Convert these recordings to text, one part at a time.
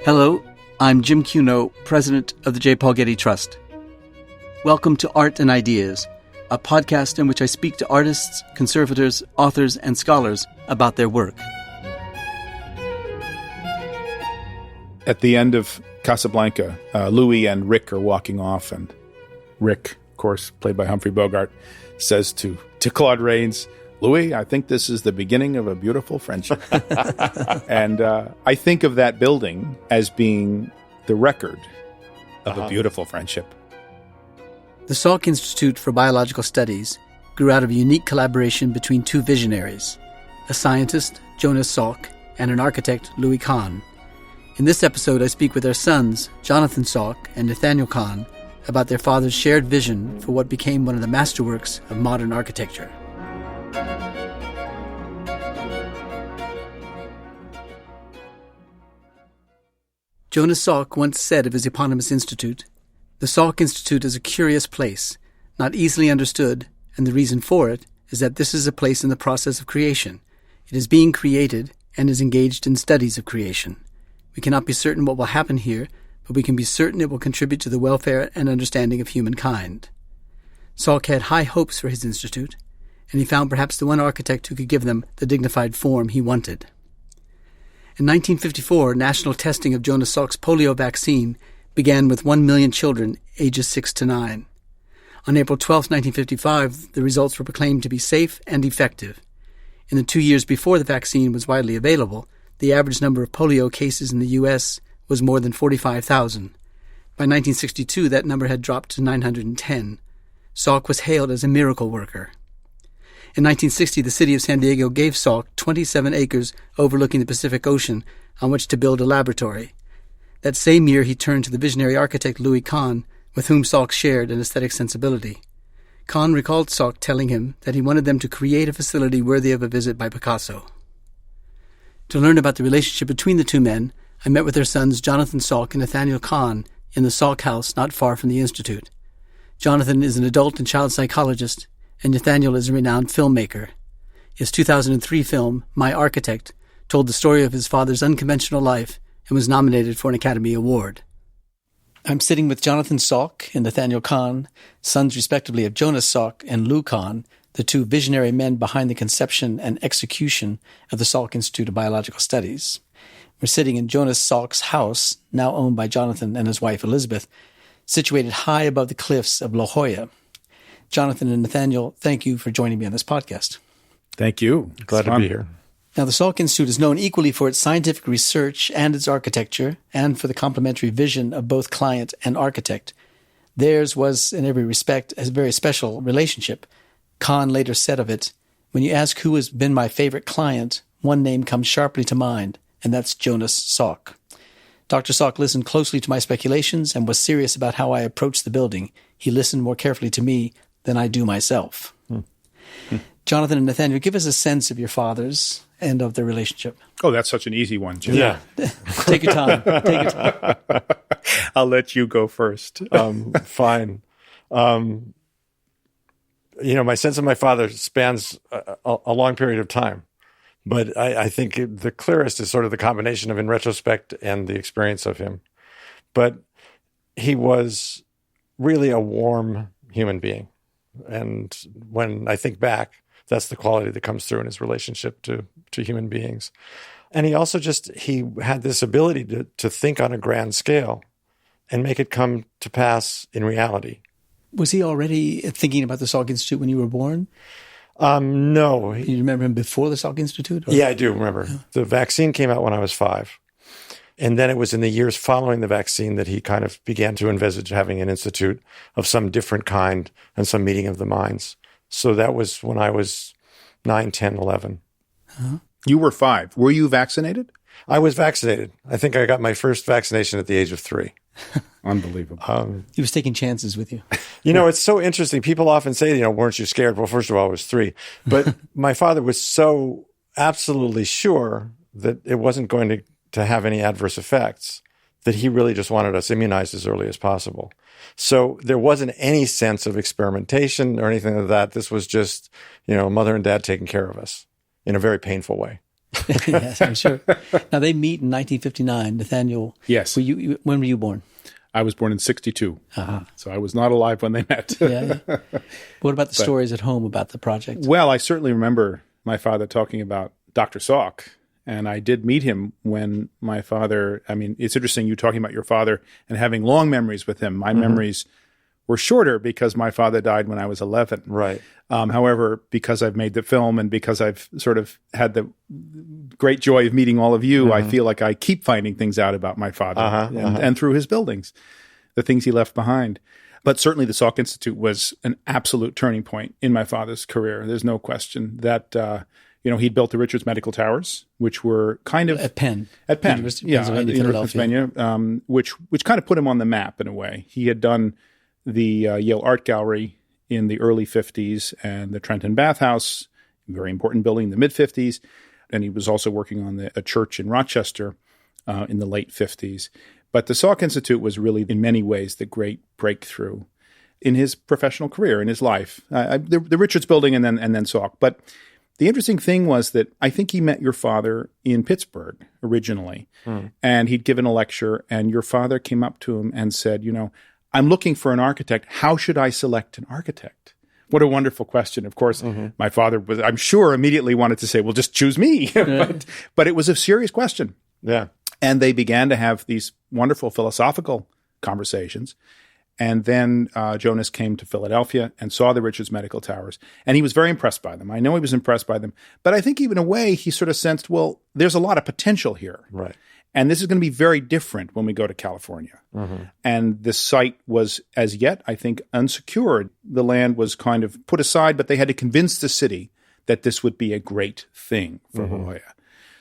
Hello, I'm Jim Cuno, president of the J. Paul Getty Trust. Welcome to Art and Ideas, a podcast in which I speak to artists, conservators, authors, and scholars about their work. At the end of Casablanca, Louis and Rick are walking off, and Rick, of course, played by Humphrey Bogart, says to Claude Rains, "Louis, I think this is the beginning of a beautiful friendship." And I think of that building as being the record of a beautiful friendship. The Salk Institute for Biological Studies grew out of a unique collaboration between two visionaries, a scientist, Jonas Salk, and an architect, Louis Kahn. In this episode, I speak with their sons, Jonathan Salk and Nathaniel Kahn, about their father's shared vision for what became one of the masterworks of modern architecture. Jonas Salk once said of his eponymous institute, "The Salk Institute is a curious place, not easily understood, and the reason for it is that this is a place in the process of creation. It is being created and is engaged in studies of creation. We cannot be certain what will happen here, but we can be certain it will contribute to the welfare and understanding of humankind." Salk had high hopes for his institute, and he found perhaps the one architect who could give them the dignified form he wanted. In 1954, national testing of Jonas Salk's polio vaccine began with 1 million children ages 6 to 9. On April 12, 1955, the results were proclaimed to be safe and effective. In the 2 years before the vaccine was widely available, the average number of polio cases in the U.S. was more than 45,000. By 1962, that number had dropped to 910. Salk was hailed as a miracle worker. In 1960, the city of San Diego gave Salk 27 acres overlooking the Pacific Ocean on which to build a laboratory. That same year, he turned to the visionary architect Louis Kahn, with whom Salk shared an aesthetic sensibility. Kahn recalled Salk telling him that he wanted them to create a facility worthy of a visit by Picasso. To learn about the relationship between the two men, I met with their sons Jonathan Salk and Nathaniel Kahn in the Salk house not far from the Institute. Jonathan is an adult and child psychologist, and Nathaniel is a renowned filmmaker. His 2003 film, My Architect, told the story of his father's unconventional life and was nominated for an Academy Award. I'm sitting with Jonathan Salk and Nathaniel Kahn, sons respectively of Jonas Salk and Louis Kahn, the two visionary men behind the conception and execution of the Salk Institute of Biological Studies. We're sitting in Jonas Salk's house, now owned by Jonathan and his wife Elizabeth, situated high above the cliffs of La Jolla. Jonathan and Nathaniel, thank you for joining me on this podcast. Thank you. Glad to be here. Now, the Salk Institute is known equally for its scientific research and its architecture, and for the complementary vision of both client and architect. Theirs was, in every respect, a very special relationship. Kahn later said of it, "When you ask who has been my favorite client, one name comes sharply to mind, and that's Jonas Salk." Dr. Salk listened closely to my speculations and was serious about how I approached the building. He listened more carefully to me than I do myself. Jonathan and Nathaniel, give us a sense of your fathers and of their relationship. Oh, that's such an easy one, Jim. Yeah. Take your time. Take your time. I'll let you go first. Fine. My sense of my father spans a long period of time. But I think the clearest is sort of the combination of in retrospect and the experience of him. But he was really a warm human being. And when I think back, that's the quality that comes through in his relationship to human beings. And he also he had this ability to think on a grand scale and make it come to pass in reality. Was he already thinking about the Salk Institute when you were born? No. Do you remember him before the Salk Institute? Or? Yeah, I do remember. Yeah. The vaccine came out when I was 5. And then it was in the years following the vaccine that he kind of began to envisage having an institute of some different kind and some meeting of the minds. So that was when I was 9, 10, 11. Uh-huh. You were 5. Were you vaccinated? I was vaccinated. I think I got my first vaccination at the age of 3. Unbelievable. He was taking chances with you. It's so interesting. People often say, weren't you scared? Well, first of all, I was 3. But my father was so absolutely sure that it wasn't going to have any adverse effects that he really just wanted us immunized as early as possible. So there wasn't any sense of experimentation or anything like that. This was just, mother and dad taking care of us in a very painful way. Yes, I'm sure. Now, they meet in 1959. Nathaniel, Yes. when were you born? I was born in 1962, Uh-huh. so I was not alive when they met. Yeah. What about the stories at home about the project? Well, I certainly remember my father talking about Dr. Salk, and I did meet him when my father, I mean, it's interesting you talking about your father and having long memories with him. My memories were shorter because my father died when I was 11. Right. However, because I've made the film and because I've sort of had the great joy of meeting all of you, I feel like I keep finding things out about my father and through his buildings, the things he left behind. But certainly the Salk Institute was an absolute turning point in my father's career. There's no question that, he'd built the Richards Medical Towers, which were kind of... At Penn. University of Pennsylvania, which kind of put him on the map in a way. He had done the Yale Art Gallery in the early 50s and the Trenton Bathhouse, a very important building in the mid-50s. And he was also working on a church in Rochester in the late 50s. But the Salk Institute was really, in many ways, the great breakthrough in his professional career, in his life. The Richards Building and then Salk. But the interesting thing was that I think he met your father in Pittsburgh originally. And he'd given a lecture, and your father came up to him and said, I'm looking for an architect. How should I select an architect? What a wonderful question. Of course, my father was, I'm sure, immediately wanted to say, well, just choose me. but it was a serious question. Yeah. And they began to have these wonderful philosophical conversations. And then Jonas came to Philadelphia and saw the Richards Medical Towers. And he was very impressed by them. I know he was impressed by them. But I think even in a way, he sort of sensed, well, there's a lot of potential here. Right. And this is going to be very different when we go to California. And the site was, as yet, I think, unsecured. The land was kind of put aside, but they had to convince the city that this would be a great thing for La Jolla.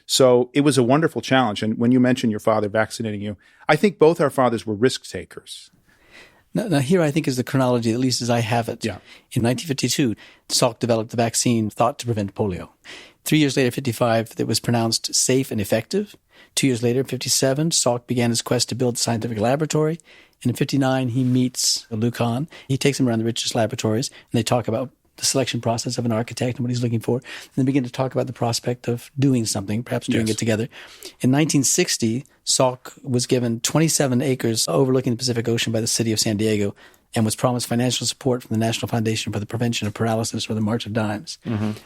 So it was a wonderful challenge. And when you mentioned your father vaccinating you, I think both our fathers were risk takers. Now, here I think is the chronology, at least as I have it. Yeah. In 1952, Salk developed the vaccine thought to prevent polio. 3 years later, 55, it was pronounced safe and effective. 2 years later, in 57, Salk began his quest to build a scientific laboratory. And in 59, he meets Louis Kahn. He takes him around the Richards laboratories, and they talk about the selection process of an architect and what he's looking for. And they begin to talk about the prospect of doing something, perhaps doing it together. In 1960, Salk was given 27 acres overlooking the Pacific Ocean by the city of San Diego and was promised financial support from the National Foundation for the Prevention of Paralysis or the March of Dimes.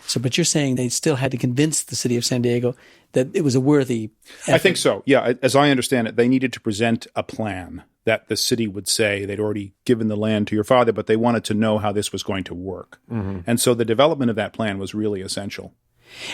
So, but you're saying they still had to convince the city of San Diego that it was a worthy effort. I think so. Yeah. As I understand it, they needed to present a plan that the city would say they'd already given the land to your father, but they wanted to know how this was going to work. And so the development of that plan was really essential.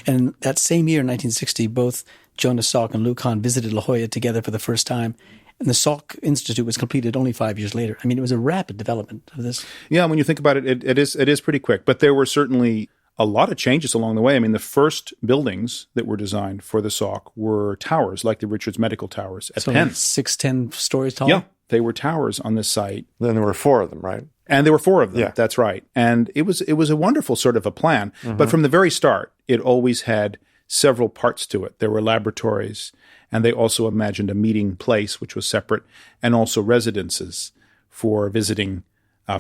And that same year, 1960, both Jonas Salk and Louis Kahn visited La Jolla together for the first time. And the Salk Institute was completed only 5 years later. I mean, it was a rapid development of this. Yeah, when you think about it, it is pretty quick. But there were certainly a lot of changes along the way. I mean, the first buildings that were designed for the Salk were towers, like the Richards Medical Towers at Penn. 6-10 stories tall? Yeah, they were towers on this site. Then there were 4 of them, right? And there were 4 of them. Yeah. That's right. And it was a wonderful sort of a plan. But from the very start, it always had several parts to it. There were laboratories, and they also imagined a meeting place, which was separate, and also residences for visiting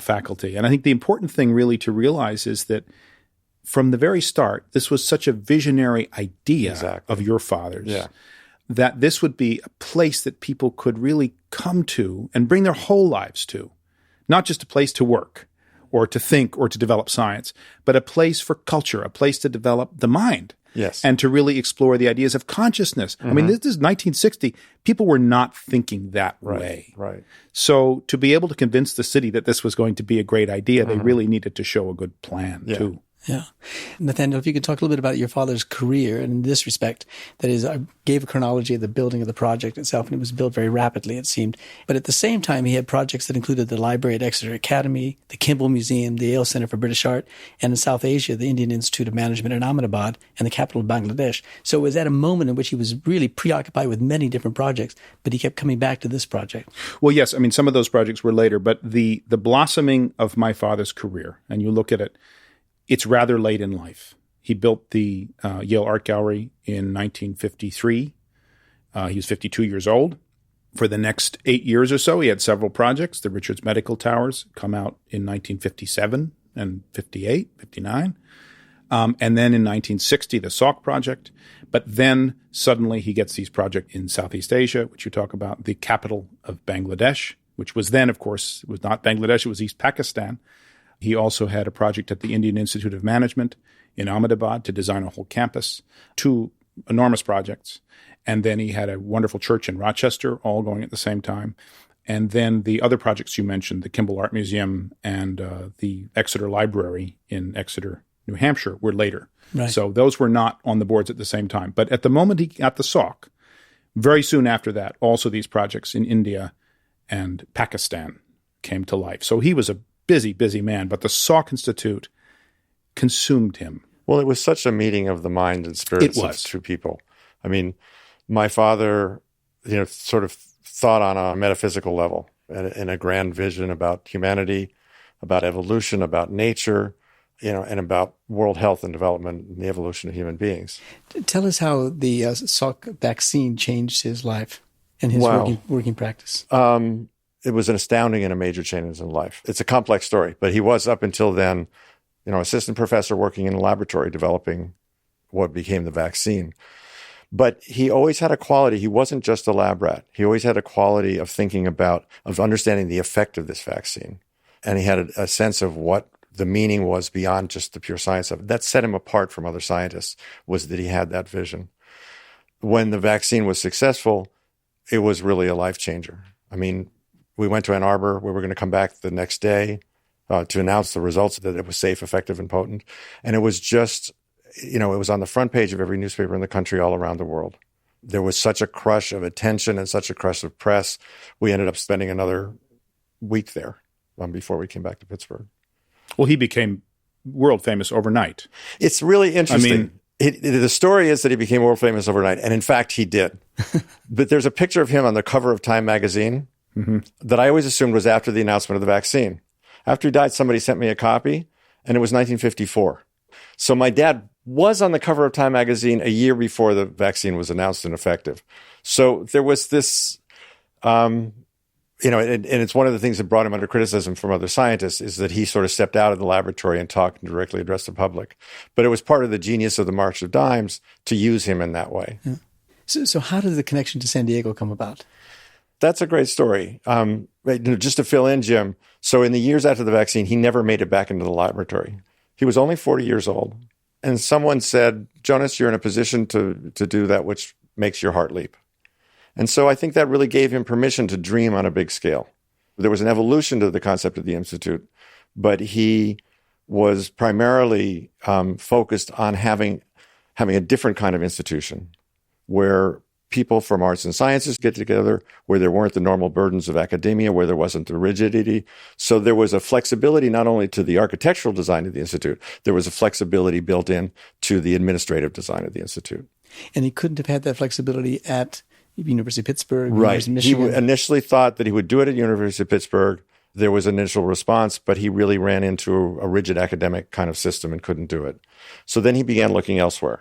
faculty. And I think the important thing really to realize is that from the very start, this was such a visionary idea of your father's that this would be a place that people could really come to and bring their whole lives to, not just a place to work or to think or to develop science, but a place for culture, a place to develop the mind. Yes. And to really explore the ideas of consciousness. I mean, this is 1960. People were not thinking that way. Right. So to be able to convince the city that this was going to be a great idea, they really needed to show a good plan, too. Yeah. Nathaniel, if you could talk a little bit about your father's career in this respect. That is, I gave a chronology of the building of the project itself, and it was built very rapidly, it seemed. But at the same time, he had projects that included the library at Exeter Academy, the Kimball Museum, the Yale Center for British Art, and in South Asia, the Indian Institute of Management in Ahmedabad, and the capital of Bangladesh. So it was at a moment in which he was really preoccupied with many different projects, but he kept coming back to this project. Well, yes. I mean, some of those projects were later, but the blossoming of my father's career, and you look at it, it's rather late in life. He built the Yale Art Gallery in 1953. He was 52 years old. For the next 8 years or so, he had several projects. The Richards Medical Towers come out in 1957 and 58, 59. And then in 1960, the Salk project. But then suddenly he gets these projects in Southeast Asia, which you talk about, the capital of Bangladesh, which was then, of course, was not Bangladesh, it was East Pakistan. He also had a project at the Indian Institute of Management in Ahmedabad to design a whole campus, 2 enormous projects. And then he had a wonderful church in Rochester, all going at the same time. And then the other projects you mentioned, the Kimball Art Museum and the Exeter Library in Exeter, New Hampshire, were later. Right. So those were not on the boards at the same time. But at the moment he got the Salk, very soon after that, also these projects in India and Pakistan came to life. So he was a busy, busy man. But the Salk Institute consumed him. Well, it was such a meeting of the mind and spirits of 2 people. I mean, my father, sort of thought on a metaphysical level and a grand vision about humanity, about evolution, about nature, and about world health and development and the evolution of human beings. Tell us how the Salk vaccine changed his life and his working practice. It was an astounding and a major change in his life. It's a complex story, but he was up until then, assistant professor working in a laboratory developing what became the vaccine. But he always had a quality. He wasn't just a lab rat. He always had a quality of of understanding the effect of this vaccine. And he had a sense of what the meaning was beyond just the pure science of it. That set him apart from other scientists, was that he had that vision. When the vaccine was successful, it was really a life changer. I mean, we went to Ann Arbor. We were going to come back the next day to announce the results, that it was safe, effective, and potent. And it was just, it was on the front page of every newspaper in the country all around the world. There was such a crush of attention and such a crush of press. We ended up spending another week there before we came back to Pittsburgh. Well, he became world famous overnight. It's really interesting. The story is that he became world famous overnight, and in fact, he did. But there's a picture of him on the cover of Time magazine that I always assumed was after the announcement of the vaccine. After he died, somebody sent me a copy, and it was 1954. So my dad was on the cover of Time magazine a year before the vaccine was announced and effective. So there was this... and it's one of the things that brought him under criticism from other scientists, is that he sort of stepped out of the laboratory and talked and directly addressed the public. But it was part of the genius of the March of Dimes to use him in that way. Yeah. So how did the connection to San Diego come about? That's a great story. Just to fill in, Jim, so in the years after the vaccine, he never made it back into the laboratory. He was only 40 years old. And someone said, Jonas, you're in a position to do that which makes your heart leap. And so I think that really gave him permission to dream on a big scale. There was an evolution to the concept of the Institute, but he was primarily focused on having a different kind of institution where people from arts and sciences get together, where there weren't the normal burdens of academia, where there wasn't the rigidity. So there was a flexibility not only to the architectural design of the Institute, there was a flexibility built in to the administrative design of the Institute. And he couldn't have had that flexibility at University of Pittsburgh, right. University of Michigan. He initially thought that he would do it at University of Pittsburgh. There was an initial response, but he really ran into a rigid academic kind of system and couldn't do it. So then he began looking elsewhere.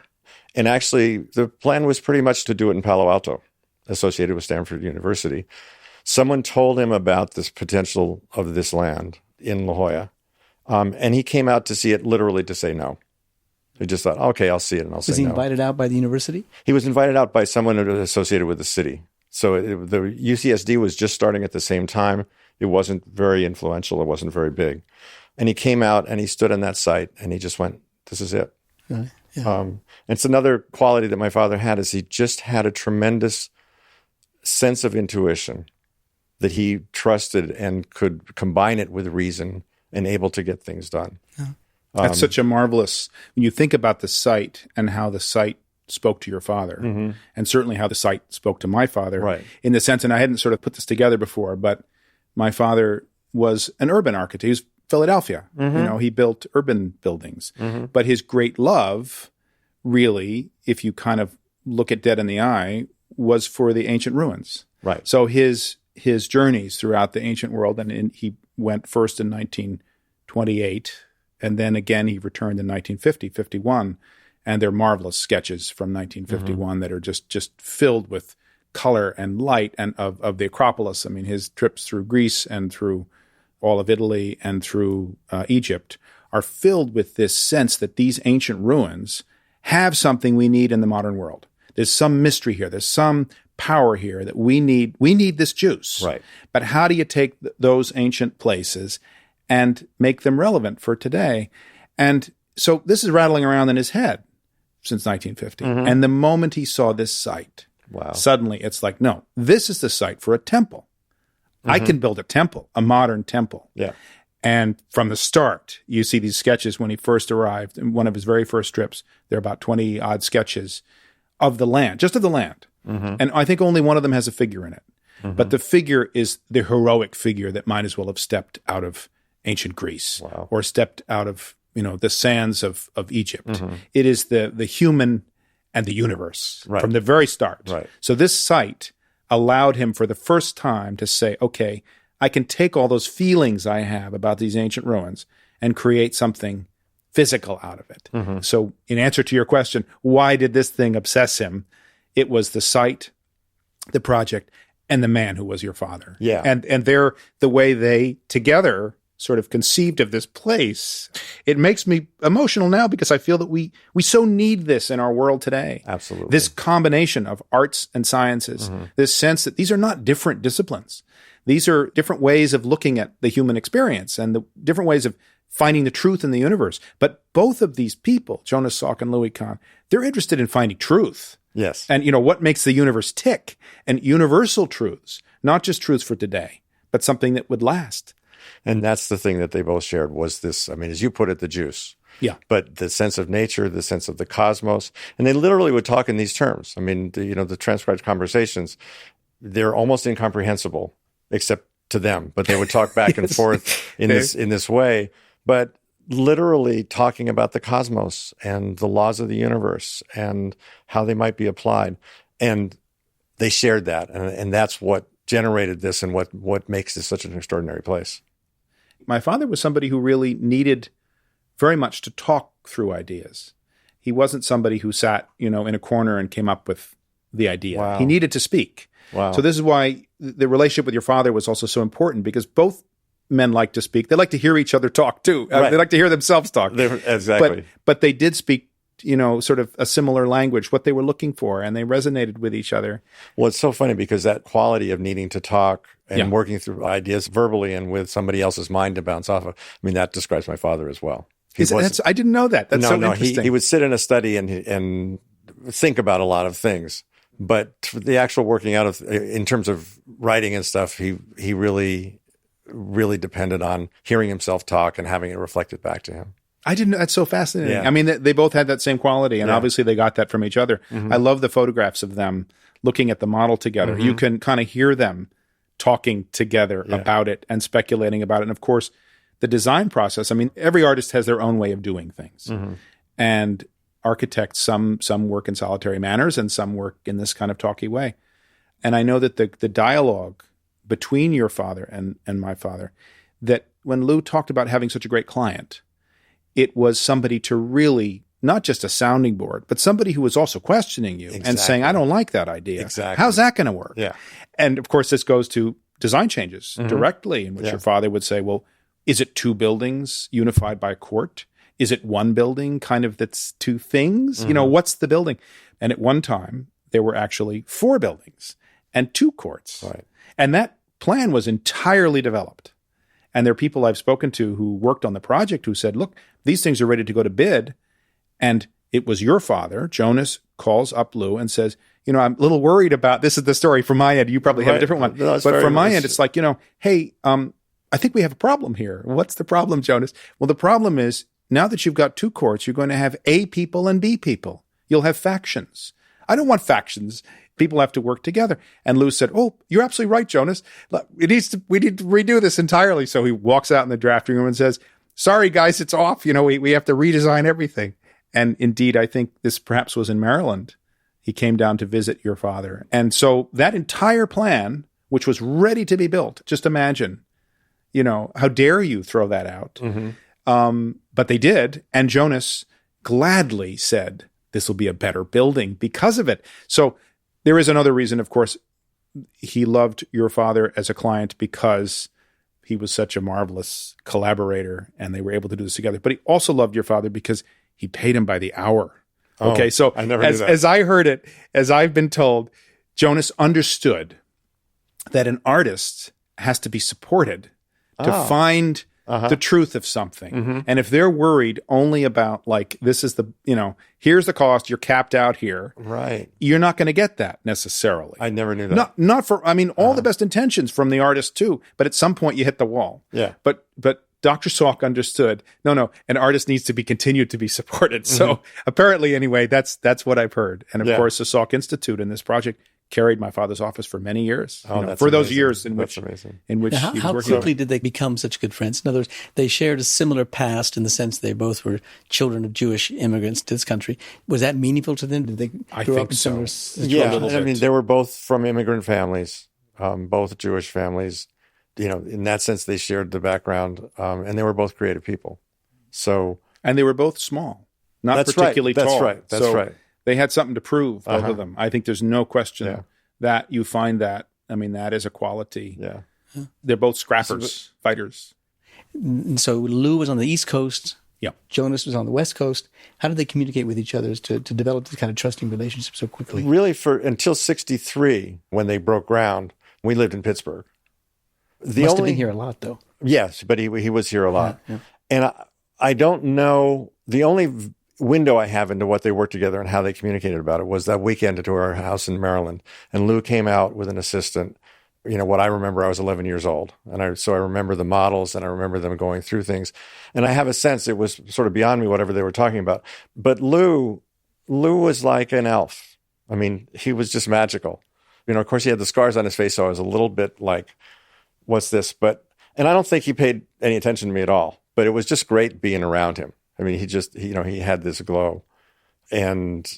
And actually, the plan was pretty much to do it in Palo Alto, associated with Stanford University. Someone told him about this potential of this land in La Jolla, and he came out to see it literally to say no. He just thought, okay, I'll see it, and I'll say no. Was he invited out by the university? He was invited out by someone associated with the city. So the UCSD was just starting at the same time. It wasn't very influential. It wasn't very big. And he came out, and he stood on that site, and he just went, this is it. Right. Yeah. It's another quality that my father had, is he just had a tremendous sense of intuition that he trusted and could combine it with reason and able to get things done. Yeah. That's such a marvelous, when you think about the site and how the site spoke to your father, and certainly how the site spoke to my father, right. In the sense, and I hadn't sort of put this together before, but my father was an urban architect. He was Philadelphia. He built urban buildings. But his great love, really, if you kind of look at dead in the eye, was for the ancient ruins. Right. So his journeys throughout the ancient world, and he went first in 1928, and then again he returned in 1950, 51, and they're marvelous sketches from 1951 that are just filled with color and light and of the Acropolis. I mean, his trips through Greece and through all of Italy and through Egypt are filled with this sense that these ancient ruins have something we need in the modern world. There's some mystery here. There's some power here that we need. We need this juice. Right. But how do you take those ancient places and make them relevant for today? And so this is rattling around in his head since 1950. And the moment he saw this site, suddenly it's like, no, this is the site for a temple. I can build a temple, a modern temple. Yeah. And from the start, you see these sketches when he first arrived. In one of his very first trips, there are about 20-odd sketches of the land, just of the land. And I think only one of them has a figure in it. But the figure is the heroic figure that might as well have stepped out of ancient Greece or stepped out of the sands of Egypt. It is the human and the universe from the very start. Right. So this site allowed him for the first time to say, okay, I can take all those feelings I have about these ancient ruins and create something physical out of it. So in answer to your question, why did this thing obsess him? It was the site, the project, and the man who was your father. Yeah. And they're the way they together sort of conceived of this place. It makes me emotional now because I feel that we so need this in our world today. Absolutely. This combination of arts and sciences, this sense that these are not different disciplines. These are different ways of looking at the human experience and the different ways of finding the truth in the universe. But both of these people, Jonas Salk and Louis Kahn, they're interested in finding truth. Yes. And, what makes the universe tick, and universal truths, not just truths for today, but something that would last. And that's the thing that they both shared was this, as you put it, the juice. Yeah. But the sense of nature, the sense of the cosmos. And they literally would talk in these terms. The transcribed conversations, they're almost incomprehensible, except to them. But they would talk back and forth in this way. But literally talking about the cosmos and the laws of the universe and how they might be applied. And they shared that. And that's what generated this and what makes this such an extraordinary place. My father was somebody who really needed very much to talk through ideas. He wasn't somebody who sat, in a corner and came up with the idea. Wow. He needed to speak. Wow. So this is why the relationship with your father was also so important, because both men like to speak. They like to hear each other talk too. Right. They like to hear themselves talk. Exactly. But they did speak, sort of a similar language, what they were looking for, and they resonated with each other. Well, it's so funny because that quality of needing to talk and working through ideas verbally and with somebody else's mind to bounce off of, that describes my father as well. I didn't know that. That's so interesting. He would sit in a study and think about a lot of things. But the actual working out of, in terms of writing and stuff, he really depended on hearing himself talk and having it reflected back to him. I didn't know. That's so fascinating. Yeah. They both had that same quality, and obviously they got that from each other. I love the photographs of them looking at the model together. You can kind of hear them talking together about it and speculating about it. And of course, the design process, every artist has their own way of doing things. And architects, some work in solitary manners and some work in this kind of talky way. And I know that the dialogue between your father and my father, that when Lou talked about having such a great client, it was somebody to really, not just a sounding board, but somebody who was also questioning you and saying, I don't like that idea. Exactly. How's that going to work? Yeah. And of course, this goes to design changes directly, in which your father would say, well, is it two buildings unified by a court? Is it one building kind of that's two things? What's the building? And at one time, there were actually 4 buildings and 2 courts. Right. And that plan was entirely developed. And there are people I've spoken to who worked on the project who said, look, these things are ready to go to bid. And it was your father, Jonas, calls up Lou and says, I'm a little worried about, this is the story from my end. You probably have a different one. No, but from my end, it's like, hey, I think we have a problem here. What's the problem, Jonas? Well, the problem is, now that you've got 2 courts, you're going to have A people and B people. You'll have factions. I don't want factions. People have to work together. And Lou said, oh, you're absolutely right, Jonas. We need to redo this entirely. So he walks out in the drafting room and says, sorry, guys, it's off. We have to redesign everything. And indeed, I think this perhaps was in Maryland. He came down to visit your father. And so that entire plan, which was ready to be built, just imagine, how dare you throw that out? But they did. And Jonas gladly said, this will be a better building because of it. So there is another reason, of course. He loved your father as a client because he was such a marvelous collaborator, and they were able to do this together. But he also loved your father because he paid him by the hour. Okay, so I never knew that. As I heard it, as I've been told, Jonas understood that an artist has to be supported to find the truth of something. Mm-hmm. And if they're worried only about like, this is the, here's the cost, you're capped out here. Right. You're not going to get that necessarily. I never knew that. Not for, all the best intentions from the artist too, but at some point you hit the wall. Yeah. But Dr. Salk understood, no, an artist needs to be continued to be supported. So apparently anyway, that's what I've heard. And of course the Salk Institute in this project carried my father's office for many years. For those years in which he was how working. quickly did they become such good friends? In other words, they shared a similar past in the sense they both were children of Jewish immigrants to this country. Was that meaningful to them? Did they grow up in similar situations? They were both from immigrant families, both Jewish families. In that sense, they shared the background, and they were both creative people. And they were both small, not particularly tall. That's right. They had something to prove, both of them. I think there's no question that you find that. That is a quality. Yeah. They're both scrappers, fighters. And so Lou was on the East Coast. Yeah. Jonas was on the West Coast. How did they communicate with each other to develop this kind of trusting relationship so quickly? Really, until 1963, when they broke ground, we lived in Pittsburgh. Must have been here a lot, though. Yes, but he was here a lot. Yeah. And I don't know, the only window I have into what they worked together and how they communicated about it was that weekend to our house in Maryland. And Lou came out with an assistant. What I remember, I was 11 years old. And so I remember the models and I remember them going through things. And I have a sense it was sort of beyond me, whatever they were talking about. But Lou was like an elf. He was just magical. Of course, he had the scars on his face, so I was a little bit like, what's this? And I don't think he paid any attention to me at all. But it was just great being around him. He had this glow. And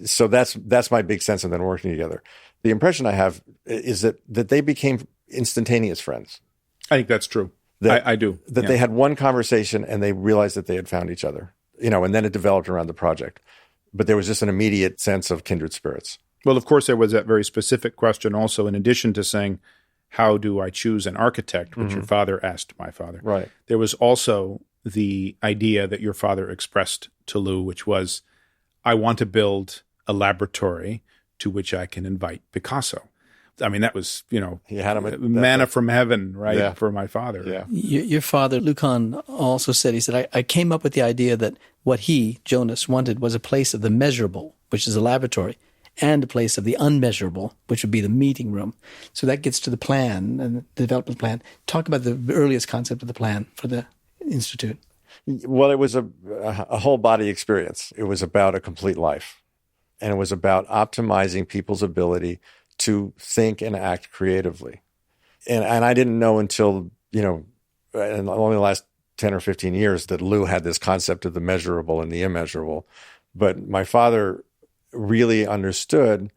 so that's my big sense of them working together. The impression I have is that they became instantaneous friends. I think that's true. I do. They had one conversation and they realized that they had found each other, and then it developed around the project. But there was just an immediate sense of kindred spirits. Well, of course, there was that very specific question also, in addition to saying, how do I choose an architect, which your father asked my father. Right. There was also the idea that your father expressed to Lou, which was, I want to build a laboratory to which I can invite Picasso. That was, he had him manna from heaven, right, Yeah. for my father. Yeah. Your father, Louis Kahn, also said, I came up with the idea that what he, Jonas, wanted was a place of the measurable, which is a laboratory, and a place of the unmeasurable, which would be the meeting room. So that gets to the plan and the development plan. Talk about the earliest concept of the plan for the Institute. Well, it was a whole body experience. It was about a complete life. And it was about optimizing people's ability to think and act creatively. And I didn't know until, in only the last 10 or 15 years that Lou had this concept of the measurable and the immeasurable. But my father really understood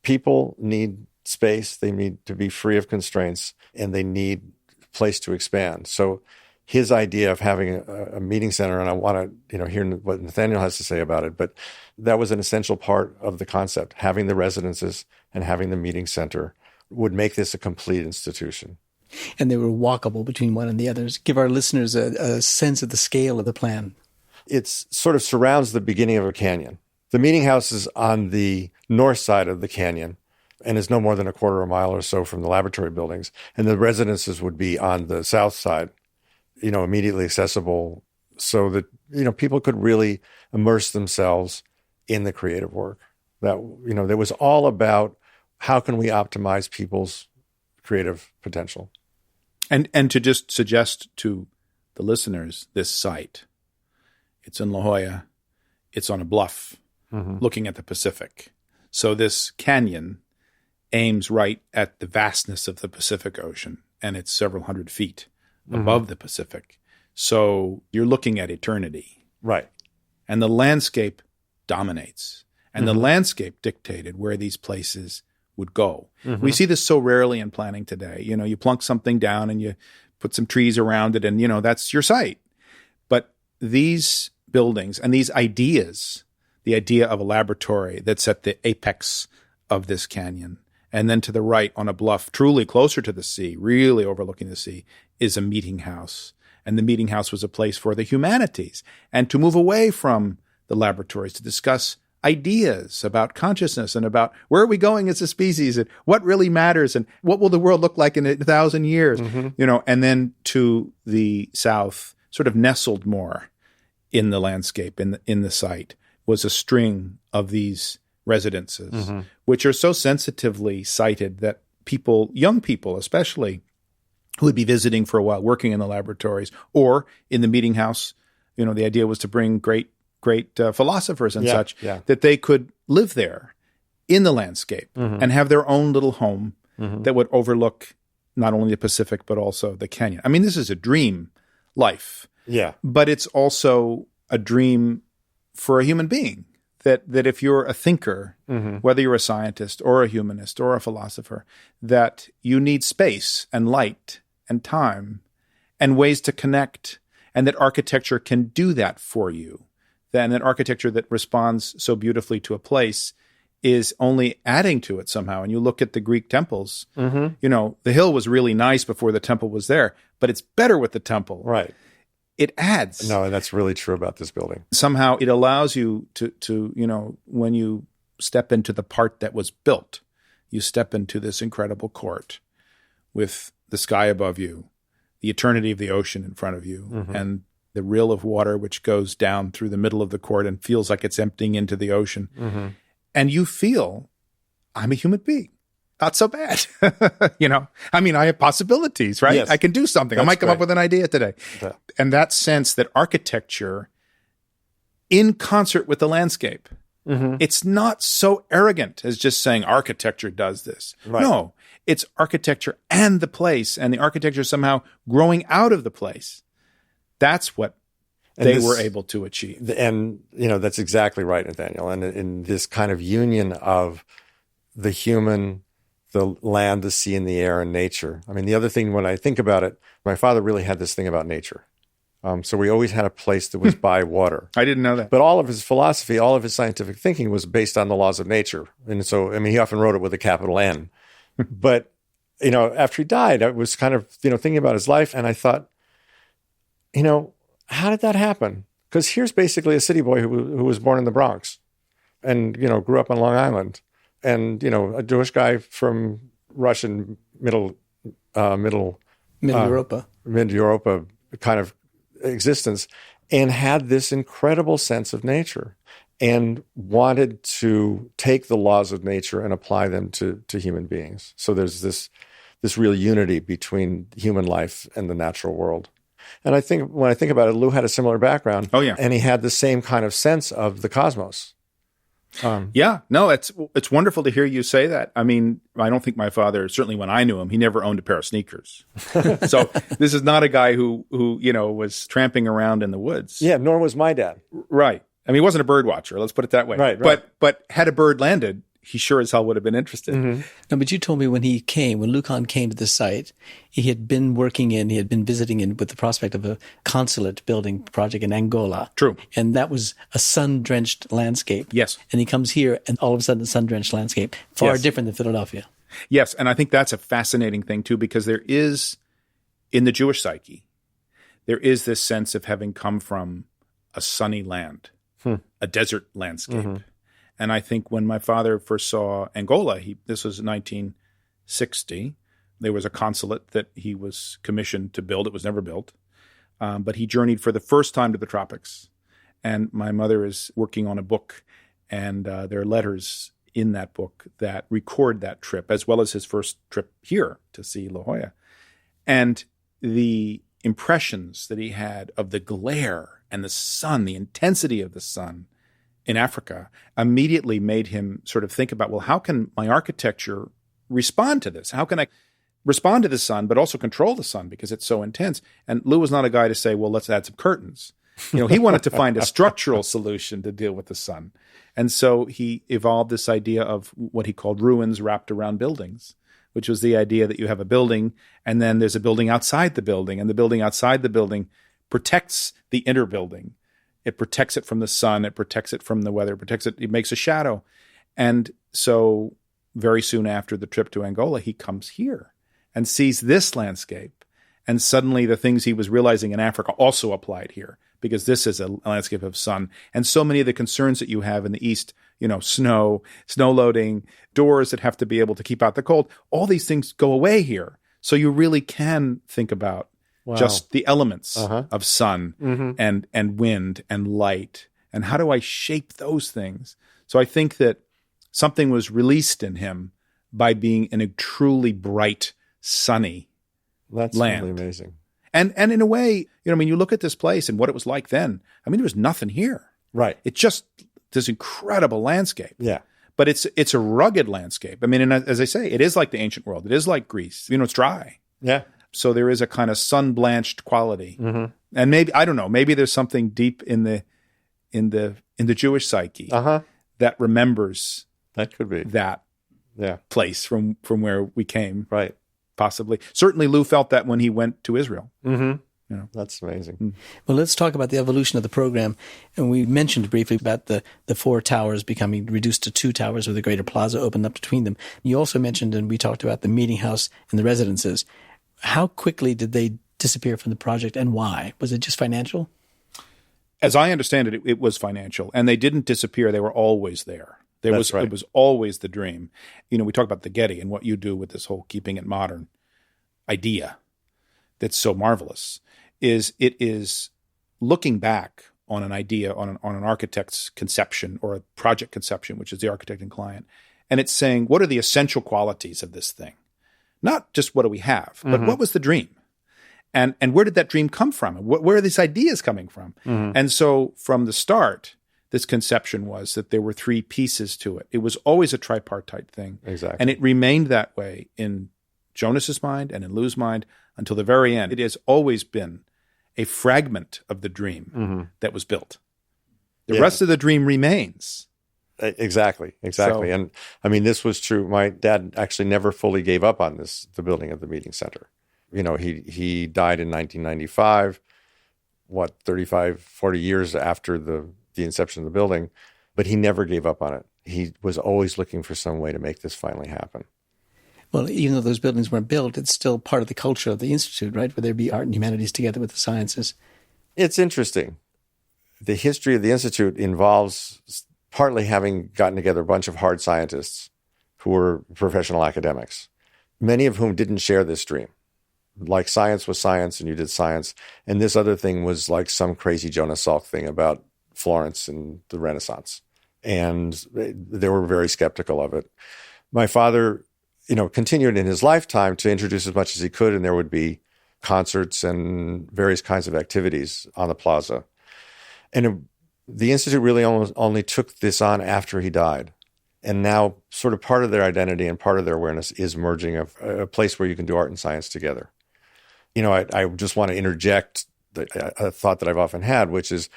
people need space, they need to be free of constraints, and they need a place to expand. So his idea of having a meeting center, and I want to hear what Nathaniel has to say about it, but that was an essential part of the concept. Having the residences and having the meeting center would make this a complete institution. And they were walkable between one and the others. Give our listeners a sense of the scale of the plan. It sort of surrounds the beginning of a canyon. The meeting house is on the north side of the canyon and is no more than a quarter of a mile or so from the laboratory buildings. And the residences would be on the south side, immediately accessible so that, people could really immerse themselves in the creative work. That, there was all about how can we optimize people's creative potential. And to just suggest to the listeners this site, it's in La Jolla, it's on a bluff, looking at the Pacific. So this canyon aims right at the vastness of the Pacific Ocean, and it's several hundred feet above the Pacific. So you're looking at eternity. Right. And the landscape dominates. And the landscape dictated where these places would go. We see this so rarely in planning today. You plunk something down and you put some trees around it and, that's your site. But these buildings and these ideas, the idea of a laboratory that's at the apex of this canyon And then to the right on a bluff, truly closer to the sea, really overlooking the sea, is a meeting house. And the meeting house was a place for the humanities and to move away from the laboratories to discuss ideas about consciousness and about where are we going as a species and what really matters and what will the world look like in 1,000 years, and then to the south, sort of nestled more in the landscape, in the site, was a string of these residences, which are so sensitively sited that people, young people especially, who would be visiting for a while, working in the laboratories or in the meeting house, the idea was to bring great philosophers and such, that they could live there in the landscape and have their own little home that would overlook not only the Pacific, but also the canyon. I mean, this is a dream life. Yeah. But it's also a dream for a human being that if you're a thinker, whether you're a scientist or a humanist or a philosopher, that you need space and light and time and ways to connect, and that architecture can do that for you. And that architecture that responds so beautifully to a place is only adding to it somehow. And you look at the Greek temples, the hill was really nice before the temple was there, but it's better with the temple. Right. It adds. No, that's really true about this building. Somehow it allows you to when you step into the part that was built, you step into this incredible court with the sky above you, the eternity of the ocean in front of you, and the rill of water which goes down through the middle of the court and feels like it's emptying into the ocean. And you feel, I'm a human being. Not so bad. I mean, I have possibilities, right? Yes. I can do something. I might come up with an idea today. Yeah. And that sense that architecture in concert with the landscape, it's not so arrogant as just saying architecture does this. Right. No, it's architecture and the place, and the architecture somehow growing out of the place. That's what they were able to achieve. And, that's exactly right, Nathaniel. And in this kind of union of the human, the land, the sea, and the air, and nature. I mean, the other thing, when I think about it, my father really had this thing about nature. So we always had a place that was by water. I didn't know that. But all of his philosophy, all of his scientific thinking was based on the laws of nature. And so, I mean, he often wrote it with a capital N. But, after he died, I was kind of, thinking about his life, and I thought, how did that happen? Because here's basically a city boy who was born in the Bronx and, grew up on Long Island. And, a Jewish guy from Russian mid Europa kind of existence, and had this incredible sense of nature and wanted to take the laws of nature and apply them to human beings. So there's this real unity between human life and the natural world. And I think when I think about it, Lou had a similar background. Oh, yeah. And he had the same kind of sense of the cosmos. It's wonderful to hear you say that. I mean, I don't think my father, certainly when I knew him, he never owned a pair of sneakers. So this is not a guy who was tramping around in the woods. Yeah, nor was my dad. Right. I mean, he wasn't a bird watcher. Let's put it that way. Right. But had a bird landed, he sure as hell would have been interested. No, but you told me when Louis Kahn came to the site, he had been visiting with the prospect of a consulate building project in Angola. True. And that was a sun-drenched landscape. Yes. And he comes here, and all of a sudden, a sun-drenched landscape, far different than Philadelphia. Yes, and I think that's a fascinating thing, too, because there is, in the Jewish psyche, there is this sense of having come from a sunny land, a desert landscape. And I think when my father first saw Angola, this was 1960, there was a consulate that he was commissioned to build. It was never built. But he journeyed for the first time to the tropics. And my mother is working on a book, and there are letters in that book that record that trip, as well as his first trip here to see La Jolla. And the impressions that he had of the glare and the sun, the intensity of the sun in Africa, immediately made him sort of think about, well, how can my architecture respond to this? How can I respond to the sun, but also control the sun because it's so intense? And Lou was not a guy to say, well, let's add some curtains. He wanted to find a structural solution to deal with the sun. And so he evolved this idea of what he called ruins wrapped around buildings, which was the idea that you have a building and then there's a building outside the building, and the building outside the building protects the inner building. It protects it from the sun. It protects it from the weather. It makes a shadow. And so very soon after the trip to Angola, he comes here and sees this landscape. And suddenly the things he was realizing in Africa also applied here, because this is a landscape of sun. And so many of the concerns that you have in the East, snow loading, doors that have to be able to keep out the cold, all these things go away here. So you really can think about just the elements of sun and wind and light. And how do I shape those things? So I think that something was released in him by being in a truly bright, sunny That's land. really amazing. And in a way, you look at this place and what it was like then. There was nothing here. Right. It's just this incredible landscape. Yeah. But it's a rugged landscape. And as I say, it is like the ancient world. It is like Greece. It's dry. Yeah. So there is a kind of sun-blanched quality. Mm-hmm. And maybe, I don't know, maybe there's something deep in the Jewish psyche that remembers That could be. that place from where we came. Right. Possibly. Certainly Lou felt that when he went to Israel. Mm-hmm. That's amazing. Well, let's talk about the evolution of the program. And we mentioned briefly about the 4 towers becoming reduced to 2 towers with a greater plaza opened up between them. You also mentioned, and we talked about the meeting house and the residences. How quickly did they disappear from the project and why? Was it just financial? As I understand it, it was financial. And they didn't disappear. They were always there. That's right. It was always the dream. We talk about the Getty and what you do with this whole keeping it modern idea that's so marvelous. It is looking back on an idea, on an architect's conception or a project conception, which is the architect and client, and it's saying, what are the essential qualities of this thing? Not just what do we have, but what was the dream? And where did that dream come from? Where are these ideas coming from? And so from the start, this conception was that there were 3 pieces to it. It was always a tripartite thing. Exactly. And it remained that way in Jonas's mind and in Lou's mind until the very end. It has always been a fragment of the dream that was built. The rest of the dream remains. Exactly. So, and this was true. My dad actually never fully gave up on the building of the meeting center. He died in 1995, 35, 40 years after the inception of the building, but he never gave up on it. He was always looking for some way to make this finally happen. Well, even though those buildings weren't built, it's still part of the culture of the Institute, right? Where there be art and humanities together with the sciences. It's interesting. The history of the Institute involves partly having gotten together a bunch of hard scientists who were professional academics, many of whom didn't share this dream. Like science was science and you did science, and this other thing was like some crazy Jonas Salk thing about Florence and the Renaissance. And they were very skeptical of it. My father continued in his lifetime to introduce as much as he could, and there would be concerts and various kinds of activities on the plaza. And the Institute really only took this on after he died. And now sort of part of their identity and part of their awareness is merging a place where you can do art and science together. I just want to interject a thought that I've often had, which is,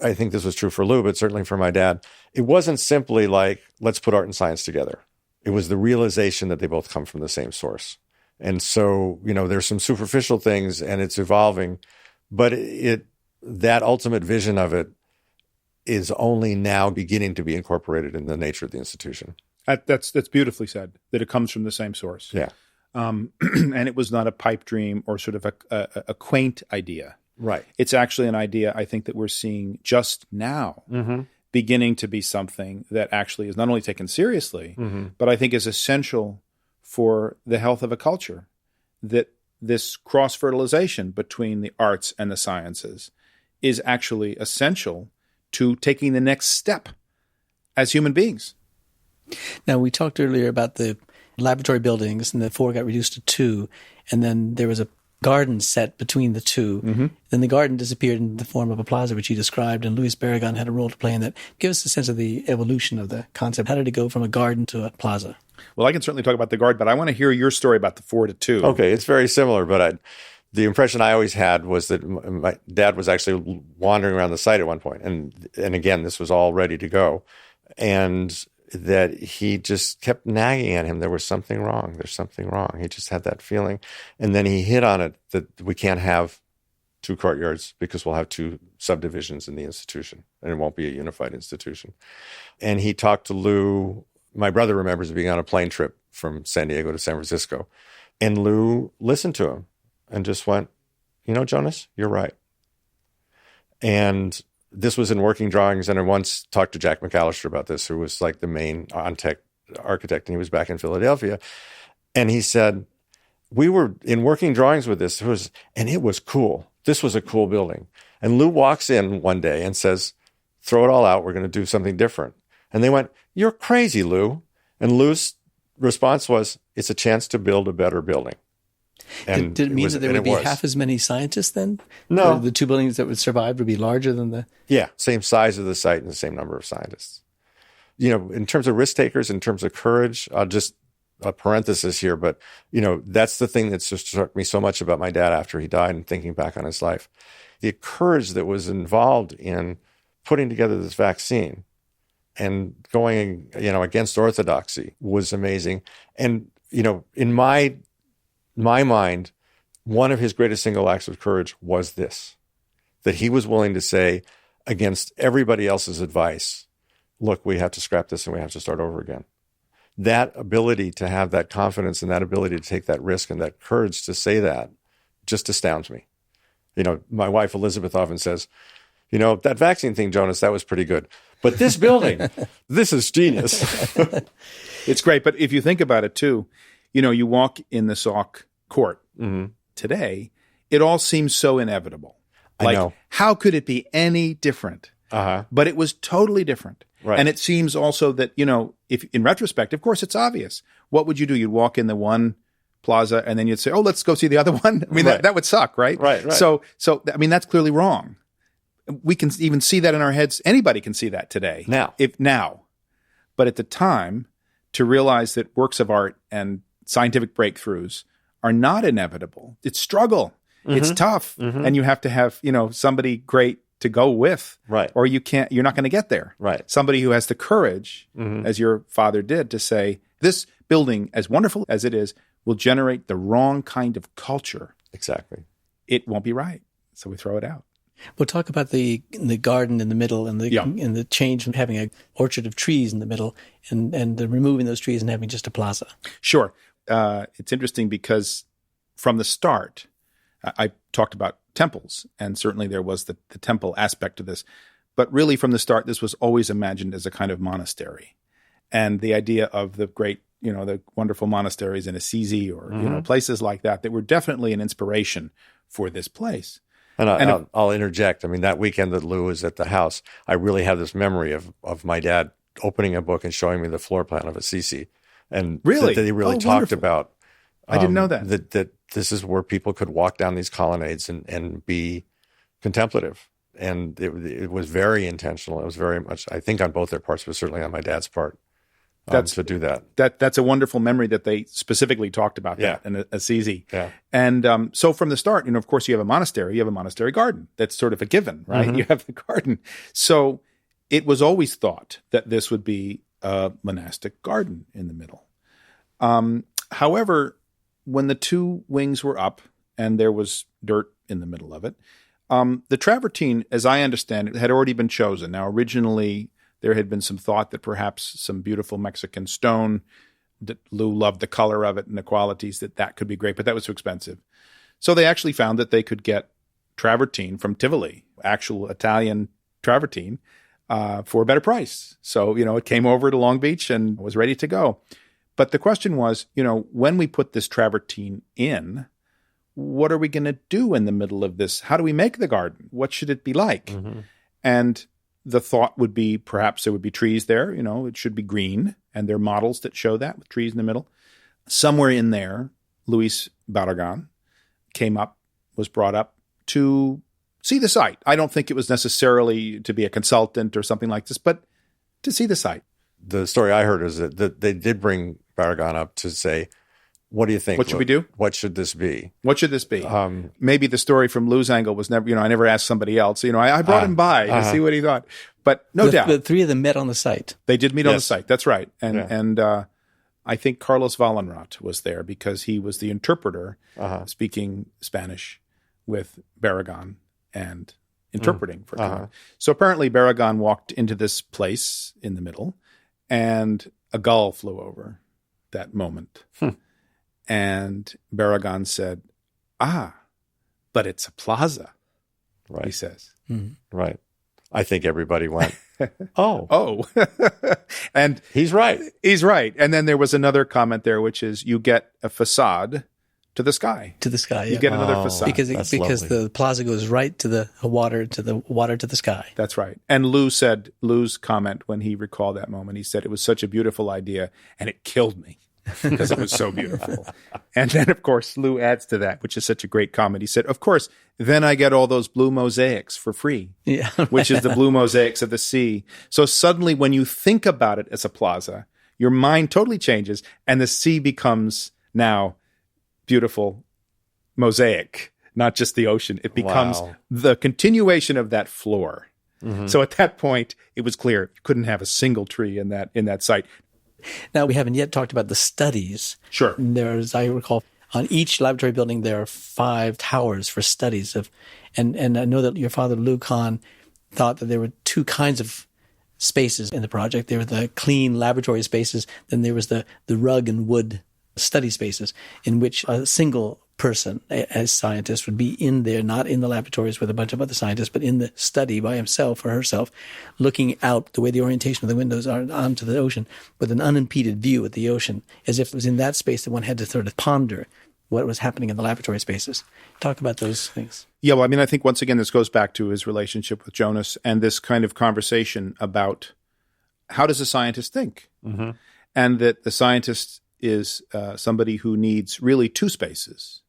I think this was true for Lou, but certainly for my dad. It wasn't simply like, let's put art and science together. It was the realization that they both come from the same source. And so, there's some superficial things and it's evolving, but that ultimate vision of it is only now beginning to be incorporated in the nature of the institution. That's beautifully said, that it comes from the same source. Yeah. And it was not a pipe dream or sort of a quaint idea. Right. It's actually an idea, I think, that we're seeing just now beginning to be something that actually is not only taken seriously, but I think is essential for the health of a culture, that this cross-fertilization between the arts and the sciences is actually essential to taking the next step as human beings. Now, we talked earlier about the laboratory buildings, and the 4 got reduced to 2, and then there was a garden set between the 2. Then the garden disappeared in the form of a plaza, which you described, and Louis Barragan had a role to play in that. Give us a sense of the evolution of the concept. How did it go from a garden to a plaza? Well, I can certainly talk about the garden, but I want to hear your story about the 4 to 2. Okay, it's very similar, but the impression I always had was that my dad was actually wandering around the site at one point, and again, this was all ready to go, and that he just kept nagging at him. There was something wrong. There's something wrong. He just had that feeling. And then he hit on it that we can't have 2 courtyards because we'll have 2 subdivisions in the institution and it won't be a unified institution. And he talked to Lou my brother remembers being on a plane trip from San Diego to San Francisco. And Lou listened to him and just went, Jonas, you're right. And this was in working drawings. And I once talked to Jack McAllister about this, who was like the main on-tech architect, and he was back in Philadelphia. And he said, we were in working drawings with this, and it was cool. This was a cool building. And Lou walks in one day and says, throw it all out. We're going to do something different. And they went, you're crazy, Lou. And Lou's response was, it's a chance to build a better building. And did it mean that there would be half as many scientists then? No. Or the two buildings that would survive would be larger than the... Yeah, same size of the site and the same number of scientists. In terms of risk takers, in terms of courage, I'll just a parenthesis here, but that's the thing that's just struck me so much about my dad after he died and thinking back on his life. The courage that was involved in putting together this vaccine and going, against orthodoxy was amazing. And, in my mind, one of his greatest single acts of courage was this, that he was willing to say against everybody else's advice, look, we have to scrap this and we have to start over again. That ability to have that confidence and that ability to take that risk and that courage to say that just astounds me. My wife, Elizabeth, often says, that vaccine thing, Jonas, that was pretty good. But this building, this is genius. It's great. But if you think about it, too, you walk in the Salk court today, it all seems so inevitable. I know. How could it be any different? But it was totally different. Right. And it seems also that, if in retrospect, of course, it's obvious. What would you do? You'd walk in the one plaza and then you'd say, oh, let's go see the other one. I mean, right. that would suck, right? Right. So, that's clearly wrong. We can even see that in our heads. Anybody can see that today. Now. But at the time, to realize that works of art and scientific breakthroughs are not inevitable. It's struggle. It's tough. And you have to have, somebody great to go with, right? Or you're not going to get there, right? Somebody who has the courage, as your father did, to say, this building, as wonderful as it is, will generate the wrong kind of culture. Exactly. It won't be right. So we throw it out. We'll talk about the garden in the middle and the change from having an orchard of trees in the middle and the removing those trees and having just a plaza. Sure. It's interesting because from the start, I talked about temples, and certainly there was the temple aspect to this. But really from the start, this was always imagined as a kind of monastery. And the idea of the great, the wonderful monasteries in Assisi or, places like that were definitely an inspiration for this place. And I'll interject. I mean, that weekend that Lou was at the house, I really have this memory of my dad opening a book and showing me the floor plan of Assisi. And really? that he really talked about. I didn't know that. That this is where people could walk down these colonnades and be contemplative. And it was very intentional. It was very much, I think, on both their parts, but certainly on my dad's part, to do that. That's a wonderful memory that they specifically talked about that in Assisi. Yeah. And so from the start, of course, you have a monastery garden. That's sort of a given, right? You have the garden. So it was always thought that this would be a monastic garden in the middle. However, when the two wings were up and there was dirt in the middle of it, the travertine, as I understand it, had already been chosen. Now, originally, there had been some thought that perhaps some beautiful Mexican stone, that Lou loved the color of it and the qualities, that could be great, but that was too expensive. So they actually found that they could get travertine from Tivoli, actual Italian travertine, for a better price. So, it came over to Long Beach and was ready to go. But the question was, when we put this travertine in, what are we going to do in the middle of this? How do we make the garden? What should it be like? And the thought would be perhaps there would be trees there. It should be green. And there are models that show that with trees in the middle. Somewhere in there, Louis Barragan was brought up to see the site. I don't think it was necessarily to be a consultant or something like this, but to see the site. The story I heard is that they did bring Barragan up to say, what do you think? What should we do? What should this be? What should this be? Maybe the story from Lou's angle was never, I never asked somebody else. I brought him by to see what he thought. But no doubt. The three of them met on the site. They did meet on the site. That's right. And I think Carlos Wallenrath was there because he was the interpreter speaking Spanish with Barragan and interpreting for Kahn. So apparently Barragan walked into this place in the middle and a gull flew over that moment. And Barragan said, but it's a plaza, Right. he says. Right. I think everybody went, oh. Oh. And He's right. he's right. And then there was another comment there, which is you get a facade to the sky. To the sky, You yeah. get another Oh. facade. because That's the plaza goes right to the water to the sky. That's right. And Lou's comment when he recalled that moment, he said, it was such a beautiful idea and it killed me because it was so beautiful. And then, of course, Lou adds to that, which is such a great comment. He said, of course, then I get all those blue mosaics for free, Yeah. which is the blue mosaics of the sea. So suddenly when you think about it as a plaza, your mind totally changes and the sea becomes now beautiful mosaic, not just the ocean. It becomes Wow. the continuation of that floor. So at that point, it was clear you couldn't have a single tree in that site. Now, we haven't yet talked about the studies. Sure. There's, I recall, on each laboratory building, there are 5 towers for studies of, and I know that your father, Louis Kahn, thought that there were 2 kinds of spaces in the project. There were the clean laboratory spaces, then there was the rug and wood study spaces in which a single person as scientist would be in there, not in the laboratories with a bunch of other scientists, but in the study by himself or herself, looking out the way the orientation of the windows are onto the ocean with an unimpeded view at the ocean, as if it was in that space that one had to sort of ponder what was happening in the laboratory spaces. Talk about those things. Yeah, well, I mean, I think once again, this goes back to his relationship with Jonas and this kind of conversation about how does a scientist think? And that the scientist is somebody who needs really 2 spaces.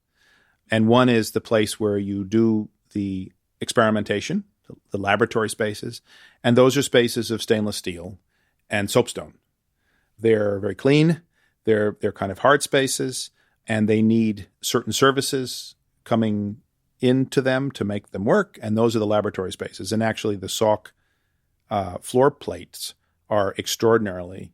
And one is the place where you do the experimentation, the laboratory spaces, and those are spaces of stainless steel and soapstone. They're very clean, they're kind of hard spaces, and they need certain services coming into them to make them work, and those are the laboratory spaces. And actually the Salk floor plates are extraordinarily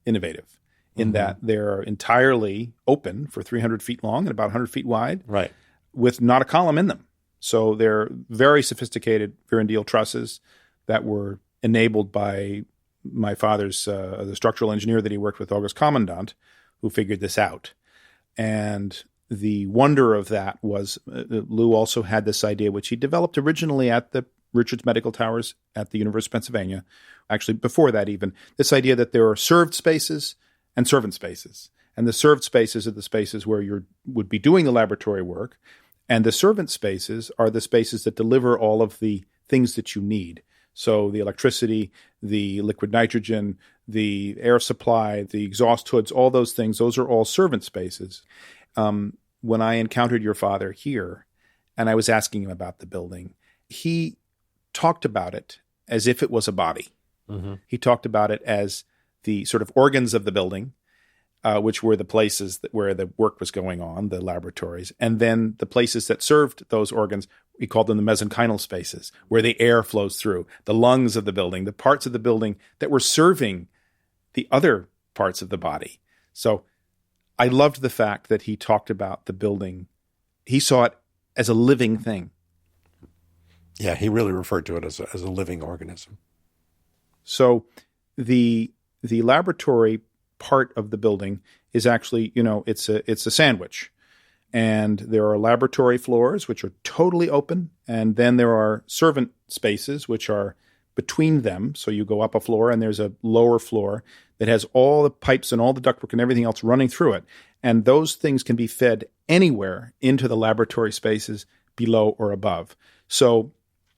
innovative in that they're entirely open for 300 feet long and about 100 feet wide, Right. with not a column in them. So they're very sophisticated Vierendeel trusses that were enabled by my father's, the structural engineer that he worked with, August Commandant, who figured this out. And the wonder of that was Lou also had this idea, which he developed originally at the Richards Medical Towers at the University of Pennsylvania, actually before that even, this idea that there are served spaces and servant spaces. And the served spaces are the spaces where you would be doing the laboratory work. And the servant spaces are the spaces that deliver all of the things that you need. So the electricity, the liquid nitrogen, the air supply, the exhaust hoods, all those things, those are all servant spaces. When I encountered your father here and I was asking him about the building, he talked about it as if it was a body. He talked about it as the sort of organs of the building, which were the places where the work was going on, the laboratories, and then the places that served those organs, we called them the mesenchymal spaces, where the air flows through, the lungs of the building, the parts of the building that were serving the other parts of the body. So I loved the fact that he talked about the building. He saw it as a living thing. Yeah, he really referred to it as a living organism. So the laboratory part of the building is actually, it's a sandwich. And there are laboratory floors, which are totally open. And then there are servant spaces, which are between them. So you go up a floor and there's a lower floor that has all the pipes and all the ductwork and everything else running through it. And those things can be fed anywhere into the laboratory spaces below or above. So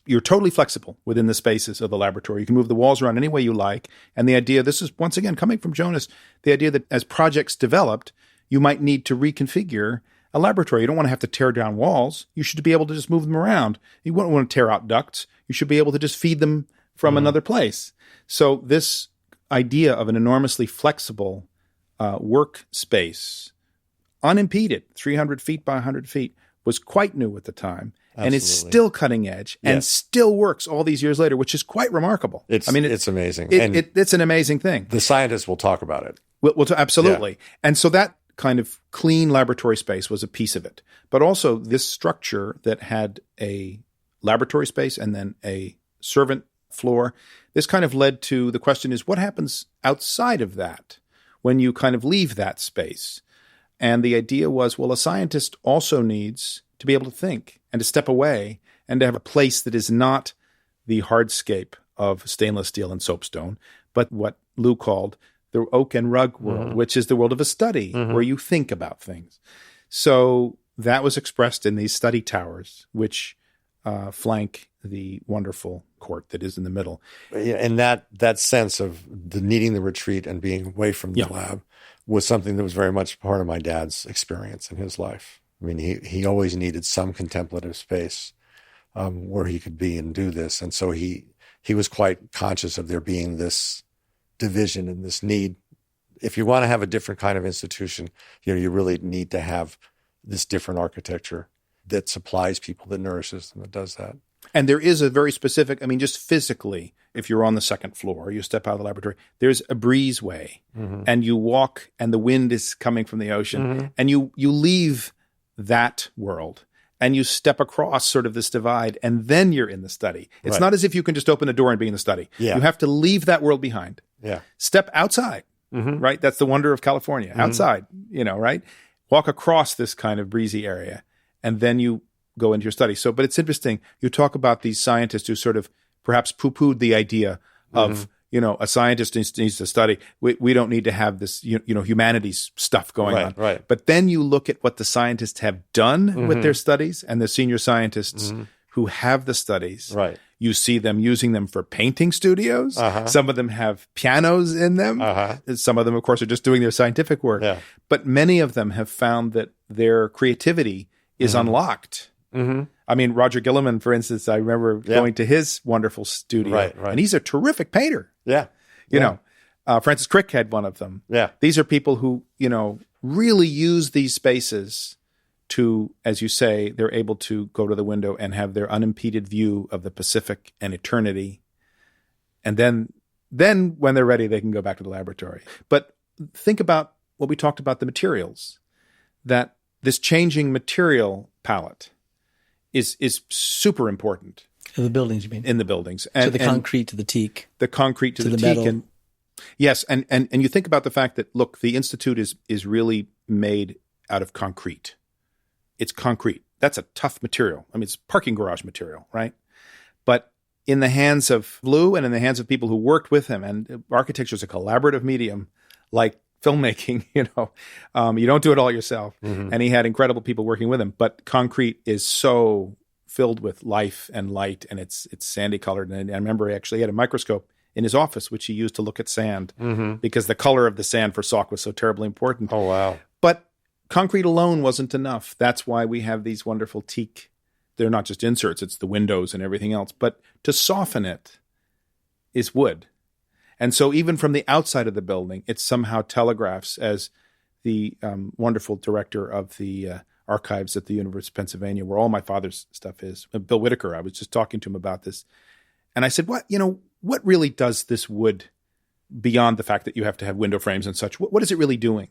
you're totally flexible within the spaces of the laboratory. You can move the walls around any way you like. And the idea, this is once again coming from Jonas, the idea that as projects developed, you might need to reconfigure a laboratory. You don't want to have to tear down walls. You should be able to just move them around. You wouldn't want to tear out ducts. You should be able to just feed them from another place. So this idea of an enormously flexible workspace, unimpeded, 300 feet by 100 feet, was quite new at the time. Absolutely. And it's still cutting edge and still works all these years later, which is quite remarkable. It's amazing. It's an amazing thing. The scientists will talk about it. Absolutely. Yeah. And so that kind of clean laboratory space was a piece of it. But also this structure that had a laboratory space and then a servant floor, this kind of led to the question is what happens outside of that? when you kind of leave that space. And the idea was, well, a scientist also needs to be able to think and to step away and to have a place that is not the hardscape of stainless steel and soapstone, but what Lou called the oak and rug world, which is the world of a study where you think about things. So that was expressed in these study towers, which flank the wonderful court that is in the middle. Yeah, and that sense of needing the retreat and being away from the lab was something that was very much part of my dad's experience in his life. I mean, he always needed some contemplative space where he could be and do this. And so he was quite conscious of there being this division and this need. If you want to have a different kind of institution, you really need to have this different architecture that supplies people, that nourishes them, that does that. And there is a very specific, I mean, just physically, if you're on the second floor, you step out of the laboratory, there's a breezeway, and you walk and the wind is coming from the ocean, and you leave that world and you step across sort of this divide, and then you're in the study. It's not as if you can just open a door and be in the study. You have to leave that world behind. Step outside, right? That's the wonder of California. Outside, right? Walk across this kind of breezy area, and then you go into your study. So, but it's interesting. You talk about these scientists who sort of perhaps poo-pooed the idea of, a scientist needs to study. We don't need to have this, humanities stuff going on. Right. But then you look at what the scientists have done with their studies, and the senior scientists who have the studies. Right. You see them using them for painting studios. Some of them have pianos in them. Some of them, of course, are just doing their scientific work. But many of them have found that their creativity is unlocked. I mean, Roger Gilliman, for instance, I remember going to his wonderful studio, and he's a terrific painter. Francis Crick had one of them. These are people who, really use these spaces to, as you say, they're able to go to the window and have their unimpeded view of the Pacific and eternity. And then when they're ready, they can go back to the laboratory. But think about what we talked about, the materials, that this changing material palette is super important. In the buildings, you mean? In the buildings. And, so the concrete to the teak. The concrete to the teak. Metal. And yes, and you think about the fact that, look, the Institute is really made out of concrete. It's concrete. That's a tough material. I mean, it's parking garage material, right? But in the hands of Lou and in the hands of people who worked with him, and architecture is a collaborative medium like filmmaking, you don't do it all yourself. And he had incredible people working with him, but concrete is so filled with life and light, and it's sandy colored. And I remember he had a microscope in his office, which he used to look at sand because the color of the sand for Salk was so terribly important. Oh, wow. But concrete alone wasn't enough. That's why we have these wonderful teak. They're not just inserts, it's the windows and everything else. But to soften it is wood. And so even from the outside of the building, it somehow telegraphs, as the wonderful director of the archives at the University of Pennsylvania, where all my father's stuff is, Bill Whitaker. I was just talking to him about this. And I said, what really does this wood, beyond the fact that you have to have window frames and such, what is it really doing?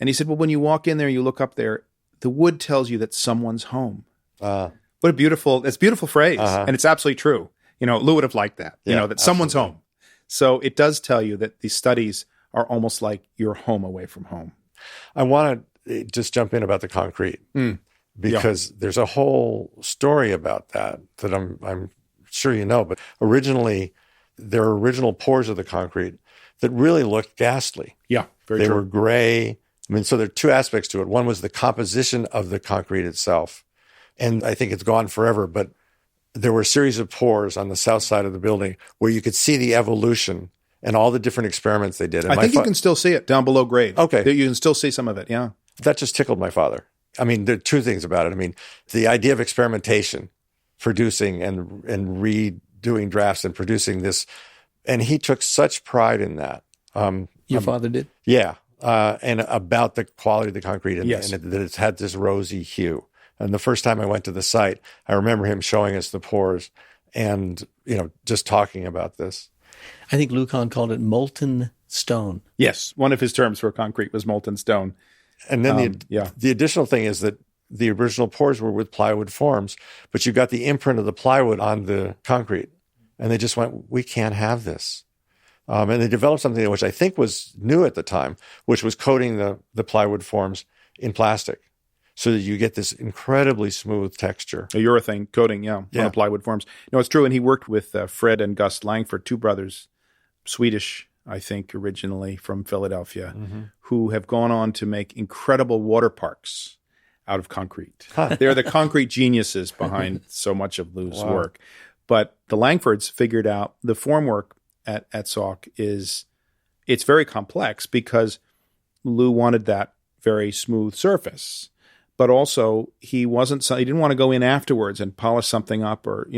And he said, well, when you walk in there, you look up there, the wood tells you that someone's home. What a beautiful phrase. And it's absolutely true. Lou would have liked that, that absolutely. Someone's home. So it does tell you that these studies are almost like your home away from home. I want to just jump in about the concrete because there's a whole story about that I'm sure you know. But originally, there were original pours of the concrete that really looked ghastly. Yeah, very They true. were gray. I mean, so there are two aspects to it. One was the composition of the concrete itself. And I think it's gone forever, but there were a series of pours on the south side of the building where you could see the evolution and all the different experiments they did. And I think you can still see it down below grade. Okay. You can still see some of it, yeah. That just tickled my father. I mean, there are two things about it. I mean, the idea of experimentation, producing and redoing drafts and producing this, and he took such pride in that. Your father did? Yeah. And about the quality of the concrete and Yes. that it's had this rosy hue. And the first time I went to the site, I remember him showing us the pours and, just talking about this. I think Louis Kahn called it molten stone. Yes, one of his terms for concrete was molten stone. And then the additional thing is that the original pours were with plywood forms, but you got the imprint of the plywood on the concrete. And they just went, we can't have this. And they developed something which I think was new at the time, which was coating the plywood forms in plastic so that you get this incredibly smooth texture. A urethane coating, on plywood forms. No, it's true. And he worked with Fred and Gus Langford, two brothers, Swedish, I think, originally from Philadelphia, who have gone on to make incredible water parks out of concrete. They're the concrete geniuses behind so much of Lou's work. But the Langfords figured out the formwork at Salk it's very complex because Lou wanted that very smooth surface. But also he didn't want to go in afterwards and polish something up or,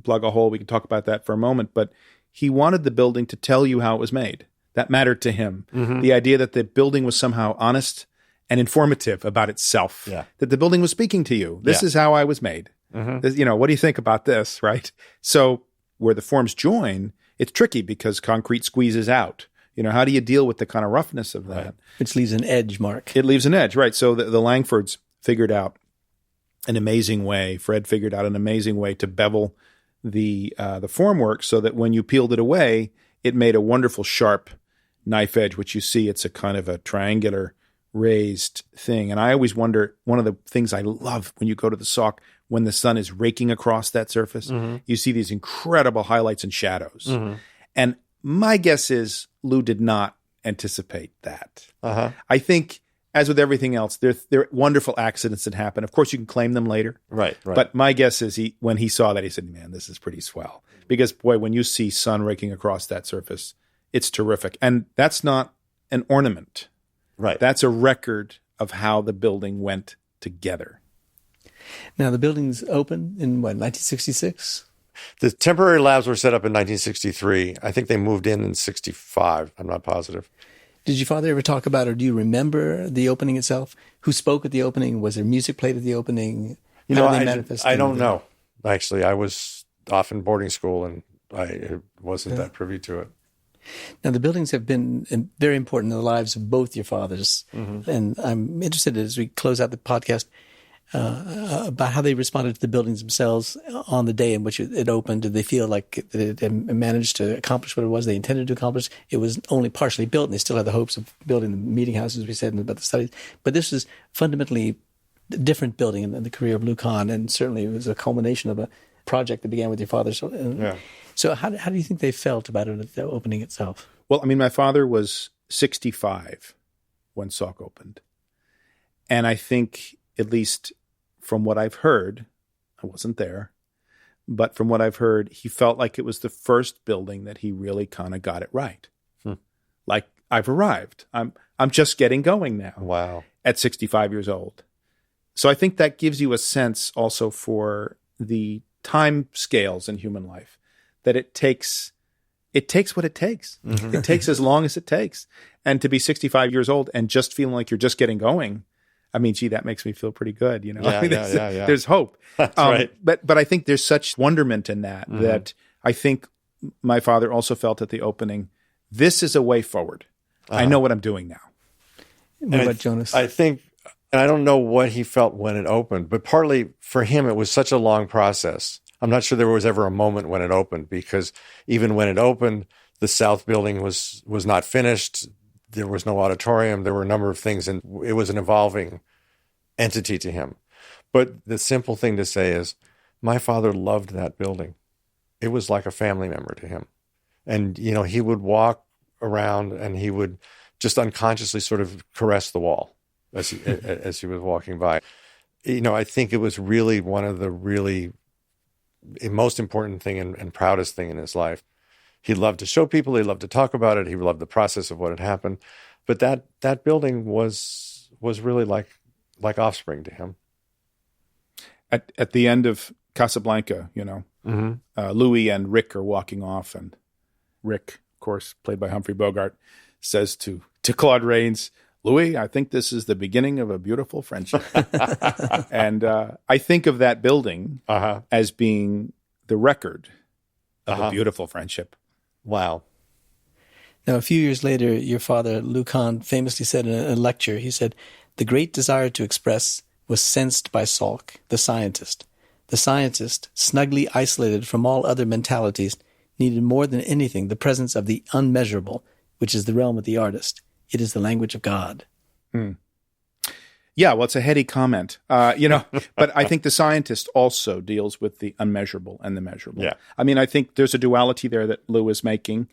plug a hole. We can talk about that for a moment. But he wanted the building to tell you how it was made. That mattered to him. The idea that the building was somehow honest and informative about itself. Yeah. That the building was speaking to you. This is how I was made. This, what do you think about this, right? So where the forms join, it's tricky because concrete squeezes out. How do you deal with the kind of roughness of that? Right. Which leaves an edge, Mark. It leaves an edge, right. So the Langfords figured out an amazing way. Fred figured out an amazing way to bevel the formwork so that when you peeled it away, it made a wonderful sharp knife edge, which you see it's a kind of a triangular raised thing. And I always wonder, one of the things I love when you go to the Salk, when the sun is raking across that surface, you see these incredible highlights and shadows. And my guess is Lou did not anticipate that. I think, as with everything else, there are wonderful accidents that happen. Of course, you can claim them later. Right. But my guess is when he saw that, he said, man, this is pretty swell. Because, boy, when you see sun raking across that surface, it's terrific. And that's not an ornament. Right. That's a record of how the building went together. Now, the building's open in, 1966? The temporary labs were set up in 1963. I think they moved in 65. I'm not positive. Did your father ever talk about, or do you remember the opening itself? Who spoke at the opening? Was there music played at the opening? I don't know. Actually, I was off in boarding school and I wasn't that privy to it. Now, the buildings have been very important in the lives of both your fathers. And I'm interested, as we close out the podcast, about how they responded to the buildings themselves on the day in which it opened. Did they feel like it managed to accomplish what it was they intended to accomplish? It was only partially built, and they still had the hopes of building the meeting houses, we said, about the studies. But this was fundamentally a different building in the career of Louis Kahn, and certainly it was a culmination of a project that began with your father. So how do you think they felt about it at the opening itself? Well, I mean, my father was 65 when Salk opened. And I think, at least from what I've heard, I wasn't there, but from what I've heard, he felt like it was the first building that he really kind of got it right. Like, I've arrived. I'm just getting going now. Wow. At 65 years old. So I think that gives you a sense also for the time scales in human life, that it takes what it takes. It takes as long as it takes. And to be 65 years old and just feeling like you're just getting going, I mean, gee, that makes me feel pretty good, There's hope. That's right. But I think there's such wonderment in that, that I think my father also felt at the opening, this is a way forward. I know what I'm doing now. What about Jonas? I think, and I don't know what he felt when it opened, but partly for him, it was such a long process. I'm not sure there was ever a moment when it opened, because even when it opened, the South building was not finished. There was no auditorium. There were a number of things, and it was an evolving entity to him. But the simple thing to say is, my father loved that building. It was like a family member to him. And, he would walk around and he would just unconsciously sort of caress the wall as he was walking by. I think it was really one of the really most important thing and proudest thing in his life. He loved to show people. He loved to talk about it. He loved the process of what had happened. But that building was really like offspring to him. At the end of Casablanca, Louis and Rick are walking off, and Rick, of course, played by Humphrey Bogart, says to Claude Rains, Louis, I think this is the beginning of a beautiful friendship. And I think of that building as being the record of a beautiful friendship. Wow. Now, a few years later, your father, Louis Kahn, famously said in a lecture, he said, the great desire to express was sensed by Salk, the scientist. The scientist, snugly isolated from all other mentalities, needed more than anything the presence of the unmeasurable, which is the realm of the artist. It is the language of God. Yeah, well, it's a heady comment, but I think the scientist also deals with the unmeasurable and the measurable. Yeah. I mean, I think there's a duality there that Lou is making.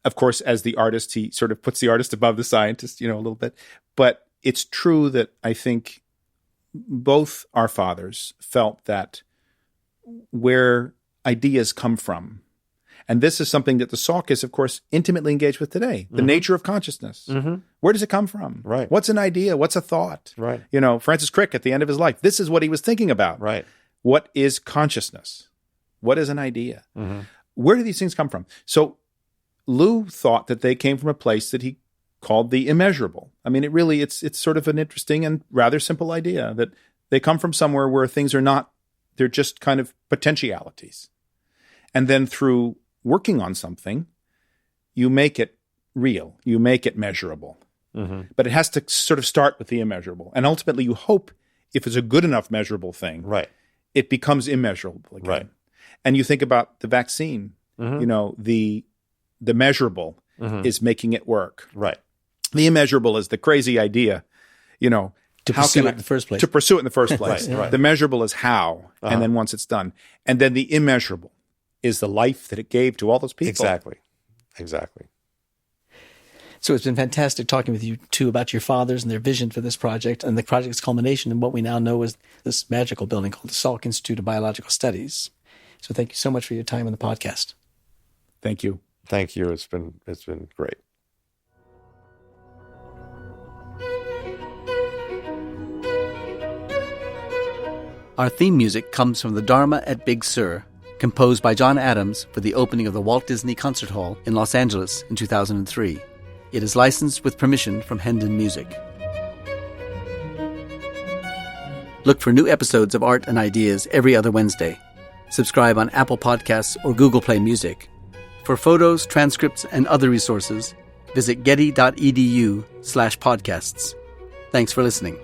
Of course, as the artist, he sort of puts the artist above the scientist, a little bit. But it's true that I think both our fathers felt that where ideas come from, and this is something that the Salk is, of course, intimately engaged with today, the nature of consciousness. Where does it come from? Right. What's an idea? What's a thought? Right. Francis Crick, at the end of his life, this is what he was thinking about. Right. What is consciousness? What is an idea? Where do these things come from? So Lou thought that they came from a place that he called the immeasurable. I mean, it's sort of an interesting and rather simple idea that they come from somewhere where things are not, they're just kind of potentialities. And then through working on something, you make it real, you make it measurable. But it has to sort of start with the immeasurable. And ultimately, you hope if it's a good enough measurable thing, it becomes immeasurable again. Right. And you think about the vaccine, the measurable is making it work. Right. The immeasurable is the crazy idea, To pursue it in the first place. To pursue it in the first place. Right. The measurable is how, and then once it's done. And then the immeasurable is the life that it gave to all those people. Exactly. So it's been fantastic talking with you two about your fathers and their vision for this project and the project's culmination in what we now know as this magical building called the Salk Institute of Biological Studies. So thank you so much for your time on the podcast. Thank you. Thank you. It's been great. Our theme music comes from the Dharma at Big Sur, composed by John Adams for the opening of the Walt Disney Concert Hall in Los Angeles in 2003. It is licensed with permission from Hendon Music. Look for new episodes of Art and Ideas every other Wednesday. Subscribe on Apple Podcasts or Google Play Music. For photos, transcripts, and other resources, visit getty.edu/podcasts. Thanks for listening.